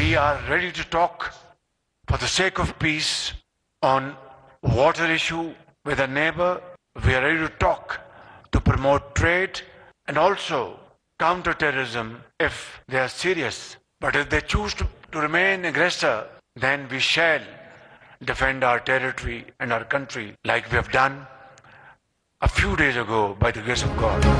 We are ready to talk for the sake of peace on water issue with a neighbor. We are ready to talk to promote trade and also counter terrorism if they are serious. But if they choose to remain aggressor, then we shall defend our territory and our country like we have done a few days ago by the grace of God.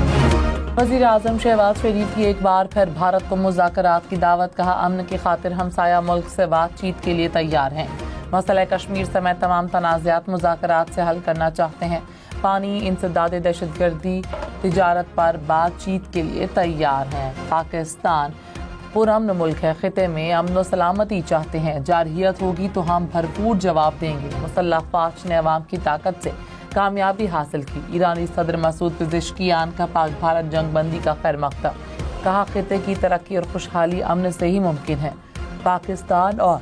वज़ीर आज़म शहबाज शरीफ की एक बार फिर भारत को मुज़ाकरात की दावत। कहा, अमन की खातिर हमसाया मुल्क से बातचीत के लिए तैयार हैं। मसला कश्मीर समेत तमाम तनाज़ात मुज़ाकरात से हल करना चाहते हैं। पानी, इंसदाद दहशतगर्दी, तिजारत पर बातचीत के लिए तैयार हैं। पाकिस्तान पुरअमन मुल्क है, खिते में अमन व सलामती चाहते हैं। जारहियत होगी तो हम भरपूर जवाब देंगे। मुसल्लह फ़ौज ने अवाम की ताकत से कामयाबी हासिल की। ईरानी सदर मसूद पेज़ेश्कियान का पाक भारत जंग बंदी का खैर मकदम। कहा, खिते की तरक्की और खुशहाली अमन से ही मुमकिन है। पाकिस्तान और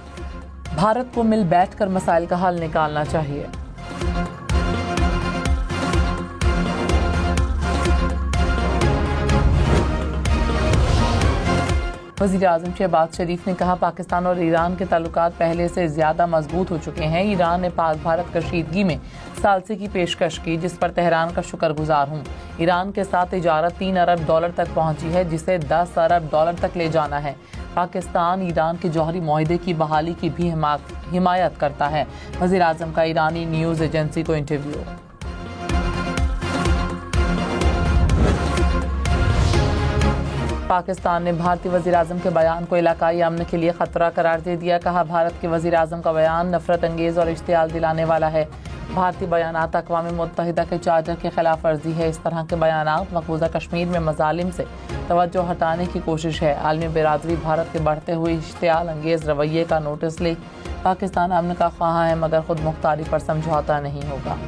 भारत को मिल बैठ कर मसाइल का हल निकालना चाहिए। वज़ीर आज़म शहबाज शरीफ ने कहा, पाकिस्तान और ईरान के ताल्लुकात पहले से ज़्यादा मजबूत हो चुके हैं। ईरान ने पाक भारत कशीदगी में सालसे की पेशकश की, जिस पर तेहरान का शुक्रगुजार हूँ। ईरान के साथ तिजारत $3 अरब तक पहुँची है, जिसे $10 अरब तक ले जाना है। पाकिस्तान ईरान के जौहरी मुआहदे की बहाली की भी हिमायत करता है। वज़ीर आज़म का ईरानी न्यूज़ एजेंसी को इंटरव्यू। पाकिस्तान ने भारतीय वज़ीर आज़म के बयान को इलाकाई अमन के लिए ख़तरा करार दे दिया। कहा, भारत के वज़ीर आज़म का बयान नफरत अंगेज़ और इश्तियाल दिलाने वाला है। भारतीय बयानात अक़वाम मुत्तहिदा के चार्टर की खिलाफ वर्जी है। इस तरह के बयानात मक़बूज़ा कश्मीर में मज़ालिम से तवज्जो हटाने की कोशिश है। आलमी बिरादरी भारत के बढ़ते हुए इश्तियाल अंगेज़ रवैये का नोटिस ले। पाकिस्तान अमन का ख्वाह है, मगर खुद मुख्तारी पर समझौता नहीं होगा।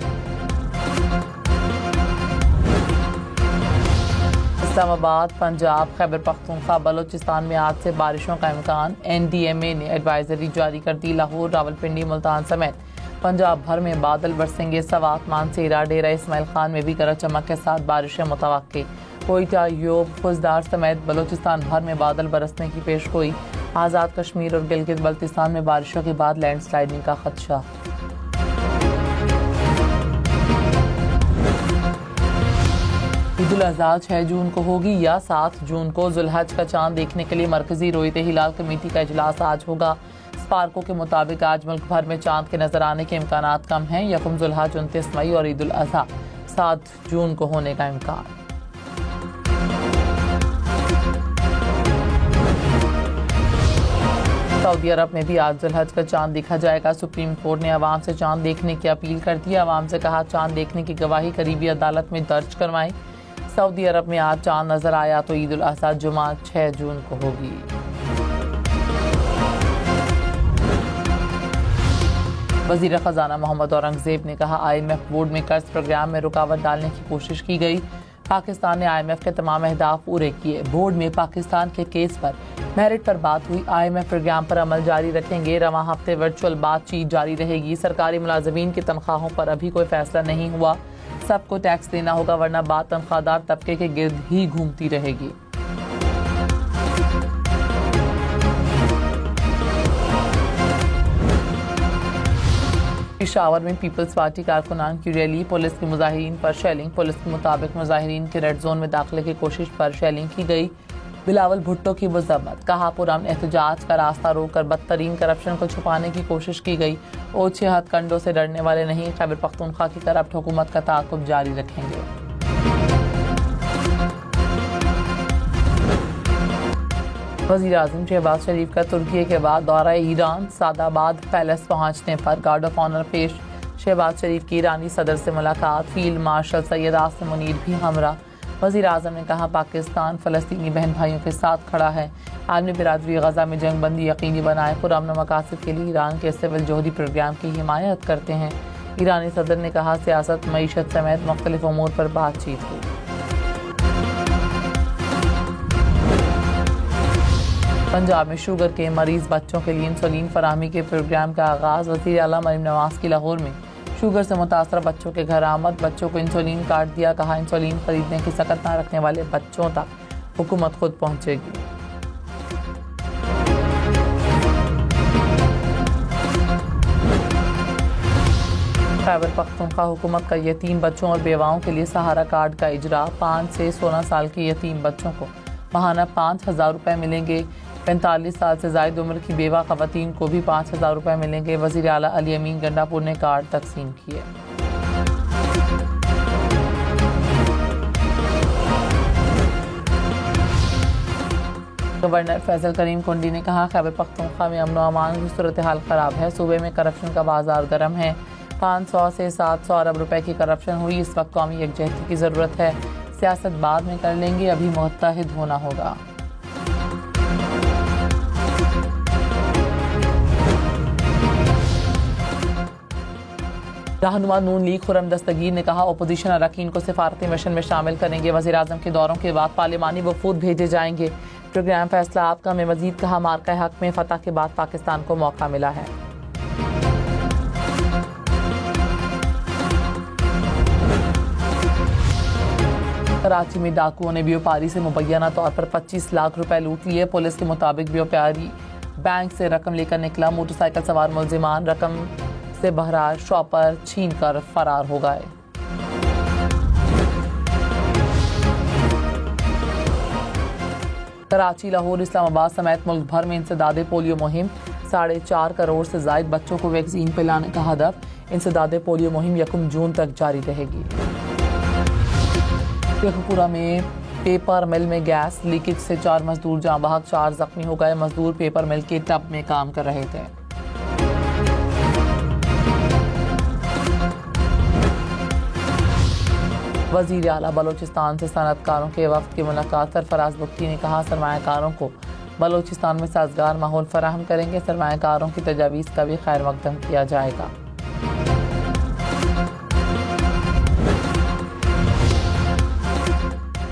इस्लामाबाद, पंजाब, खैबर पख्तूनख्वा, बलोचिस्तान में आज से बारिशों का इम्कान। NDMA ने एडवाइजरी जारी कर दी। लाहौर, रावलपिंडी, मुल्तान समेत पंजाब भर में बादल बरसेंगे। सवात, मानसेरा, डेरा इस्माइल खान में भी गरज चमक के साथ बारिशें मुतवक्की। कोयटा, योब, खुजदार समेत बलोचिस्तान भर में बादल बरसने की पेशगोई। आज़ाद कश्मीर और गिलगित बल्तिस्तान में बारिशों के बाद लैंडस्लाइडिंग का खदशा। ईद-उल अज़हा 6 जून को होगी या 7 जून को। ज़ुल्हज का चांद देखने के लिए मरकजी रोयते हिलाल कमेटी का इजलास आज होगा। स्पार्को के मुताबिक आज मुल्क भर में चांद के नजर आने के इम्कानात कम हैं। यकम ज़ुल्हज 29 मई और ईद-उल अज़हा 7 जून को होने का इम्कान। सऊदी अरब में भी आज ज़ुल्हज का चांद देखा जाएगा। सुप्रीम कोर्ट ने अवाम से चांद देखने की अपील कर दी। अवाम से कहा, चांद देखने की गवाही करीबी अदालत में दर्ज करवाएं। सऊदी अरब में आज चांद नजर आया तो ईद उल अज़हा जुमा 6 जून को होगी। वज़ीर ख़ज़ाना मोहम्मद औरंगज़ेब ने कहा, IMF बोर्ड में कर्ज प्रोग्राम में रुकावट डालने की कोशिश की गई। पाकिस्तान ने IMF के तमाम अहदाफ पूरे किए। बोर्ड में पाकिस्तान के केस पर मेरिट पर बात हुई। IMF प्रोग्राम पर अमल जारी रखेंगे। रवां हफ्ते वर्चुअल बातचीत जारी रहेगी। सरकारी मुलाजमीन की तनख्वाहों पर अभी कोई फैसला नहीं हुआ। सबको टैक्स देना होगा, वरना बात तनख्वाहदार तबके के गिर्द ही घूमती रहेगी। पेशावर में पीपल्स पार्टी कारकुनान की रैली। पुलिस के मुजाहिरीन पर शेलिंग। पुलिस के मुताबिक मुजाहिरीन के रेड जोन में दाखिले की कोशिश पर शेलिंग की गई। बिलावल भुट्टो की मजम्मत। कहा, पुरअमन एहतजाज का रास्ता रोककर बदतरीन करप्शन को छुपाने की कोशिश की गई। ओछे हथकंडों से डरने वाले नहीं। खैबर पख्तूनख्वा की करप्ट हुकूमत का ताक़ुब जारी रखेंगे। वज़ीर आज़म शहबाज शरीफ का तुर्की के बाद दौरा ईरान। सादाबाद पैलेस पहुँचने पर गार्ड ऑफ ऑनर पेश। शहबाज शरीफ की ईरानी सदर से मुलाकात। फील्ड मार्शल सैयद आसिम मुनीर भी हमरा। वज़ीर आज़म ने कहा, पाकिस्तान फ़लस्तीनी बहन भाइयों के साथ खड़ा है। आलमी बिरादरी गज़ा में जंग बंदी यकीनी बनाए। पुरअमन मकासद के लिए ईरान के सिविल जोहरी प्रोग्राम की हिमायत करते हैं। ईरानी सदर ने कहा, सियासत, मईशत समेत मुख्तलिफ उमूर पर बातचीत हुई। पंजाब में शुगर के मरीज बच्चों के लिए इंसुलिन फराहमी के प्रोग्राम का आगाज़। वज़ीर आला मरीम नवाज की लाहौर में शुगर से मुतासर बच्चों के घर आमद। बच्चों को इंसुलिन कार्ड दिया। कहा, इंसुलिन खरीदने की सकत न रखने वाले बच्चों तक हुकूमत खुद पहुंचेगी। खैबर पख्तूनख्वा हुकूमत का यतीम बच्चों और बेवाओं के लिए सहारा कार्ड का इजरा। 5 से 16 साल के यतीम बच्चों को माहाना 5,000 रुपये मिलेंगे। 45 साल से ज़ायद उम्र की बेवा ख़वातीन को भी 5,000 रुपये मिलेंगे। वज़ीर आला अली अमीन गंडापुर ने कार्ड तकसीम किए। गवर्नर फैसल करीम कुंडी ने कहा, खैबर पख्तूनख्वा में अमन व अमान की सूरत हाल ख़राब है। सूबे में करप्शन का बाजार गर्म है। 500 से 700 अरब रुपए की करप्शन हुई। इस वक्त कौमी यकजहती की ज़रूरत है। सियासत बाद में कर लेंगे, अभी मुत्तहिद होना होगा। रहनुमा नून लीग खुर्रम दस्तगीर ने कहा, अपोजिशन अरकान को सिफारती मिशन में शामिल करेंगे। वज़ीर आज़म के दौरों के बाद पार्लिमानी वफूद भेजे जाएंगे। प्रोग्राम फैसला आपका में मजीद कहा, मार्का हक में फतह के बाद पाकिस्तान को मौका मिला है। कराची में डाकुओं ने व्यापारी से मुबैना तौर पर 25 लाख रुपए लूट लिए। पुलिस के मुताबिक व्यापारी बैंक से रकम लेकर निकला। मोटरसाइकिल सवार मुलजिमान रकम से बहरार शॉपर छीन कर फरार हो गए। कराची, लाहौर, इस्लामाबाद समेत मुल्क भर में इंसदादे पोलियो मुहिम। 4.5 करोड़ से जायद बच्चों को वैक्सीन पिलाने का हदफ। इंसदादे पोलियो मुहिम 1 जून तक जारी रहेगी। शेखपुरा में पेपर मिल में गैस लीकेज से 4 मजदूर जाँ बहक, 4 जख्मी हो गए। मजदूर पेपर मिल के टब में काम कर रहे थे। वज़ीर आला बलोचिस्तान से सनअतकारों के वफ्द की मुलाकात। सरफराज बुख्ती ने कहा, सरमायाकारों को बलोचिस्तान में साजगार माहौल फराहम करेंगे। सरमायाकारों की तजावीज़ का भी खैर मकदम किया जाएगा। –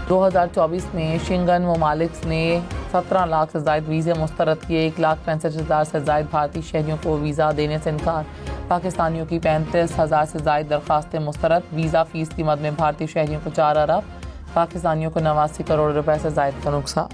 2024 में शेंगन ममालिक ने 17 लाख से जायद वीज़े मुस्तरद किए। 1,65,000 से जायद भारतीय शहरियों को वीज़ा देने से इनकार। पाकिस्तानियों की 35,000 से जायद दरख्वास्तें मुस्तरद। वीज़ा फीस की मद में भारतीय शहरियों को 4 अरब, पाकिस्तानियों को 89 करोड़ रुपए से जायद का नुकसान।